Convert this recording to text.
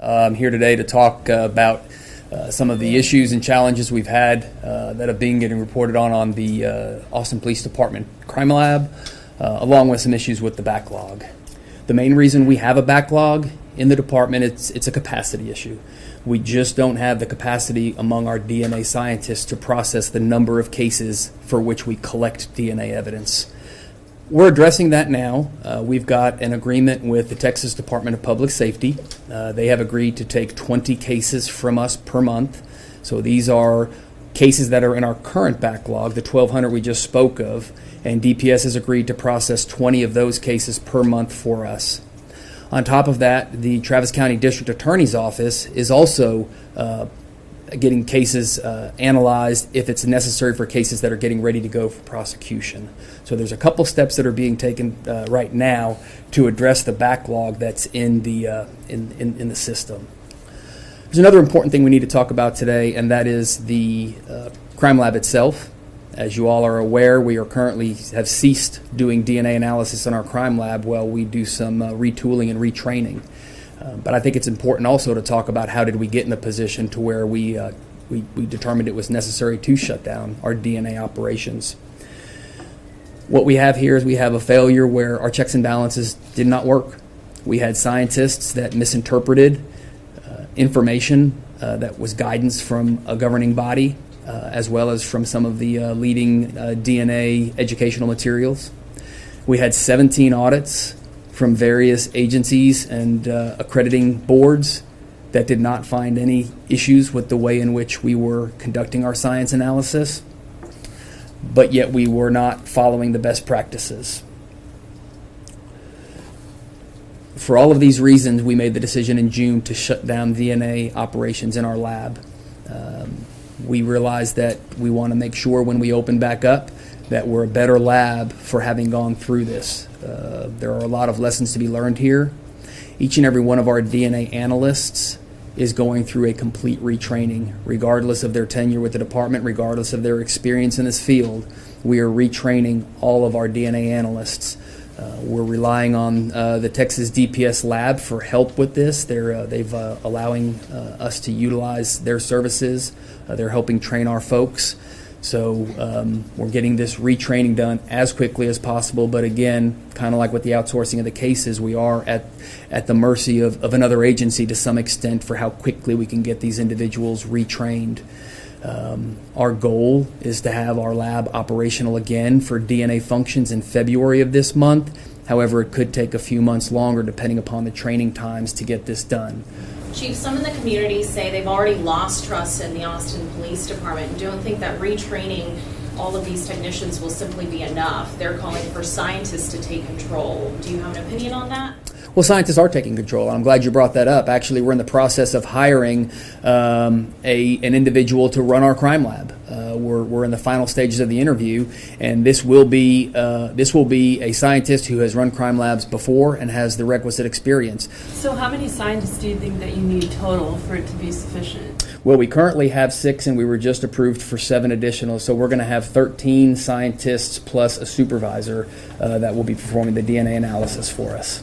I'm here today to talk about some of the issues and challenges we've had that have been getting reported on the Austin Police Department Crime Lab, along with some issues with the backlog. The main reason we have a backlog in the department, it's a capacity issue. We just don't have the capacity among our DNA scientists to process the number of cases for which we collect DNA evidence. We're addressing that now. We've got an agreement with the Texas Department of Public Safety. They have agreed to take 20 cases from us per month. So these are cases that are in our current backlog, the 1,200 we just spoke of, and DPS has agreed to process 20 of those cases per month for us. On top of that, the Travis County District Attorney's Office is also getting cases analyzed if it's necessary for cases that are getting ready to go for prosecution. So there's a couple steps that are being taken right now to address the backlog that's in the system. There's another important thing we need to talk about today, and that is the crime lab itself. As you all are aware, we are currently have ceased doing DNA analysis in our crime lab while we do some retooling and retraining. But I think it's important also to talk about how did we get in the position to where we determined it was necessary to shut down our DNA operations. What we have here is we have a failure where our checks and balances did not work. We had scientists that misinterpreted information that was guidance from a governing body, as well as from some of the leading DNA educational materials. We had 17 audits from various agencies and accrediting boards that did not find any issues with the way in which we were conducting our science analysis, but yet we were not following the best practices. For all of these reasons, we made the decision in June to shut down DNA operations in our lab. We realized that we want to make sure when we open back up that we're a better lab for having gone through this. There are a lot of lessons to be learned here. Each and every one of our DNA analysts is going through a complete retraining, regardless of their tenure with the department, regardless of their experience in this field. We are retraining all of our DNA analysts. We're relying on the Texas DPS lab for help with this. They've allowing us to utilize their services. They're helping train our folks. So we're getting this retraining done as quickly as possible. But again, kind of like with the outsourcing of the cases, we are at the mercy of another agency to some extent for how quickly we can get these individuals retrained. Our goal is to have our lab operational again for DNA functions in February of this month. However, it could take a few months longer depending upon the training times to get this done. Chief, some in the community say they've already lost trust in the Austin Police Department and don't think that retraining all of these technicians will simply be enough. They're calling for scientists to take control. Do you have an opinion on that? Well, scientists are taking control. I'm glad you brought that up. Actually, we're in the process of hiring an individual to run our crime lab. We're in the final stages of the interview, and this will be a scientist who has run crime labs before and has the requisite experience. So how many scientists do you think that you need total for it to be sufficient? Well, we currently have 6, and we were just approved for 7 additional. So we're going to have 13 scientists plus a supervisor that will be performing the DNA analysis for us.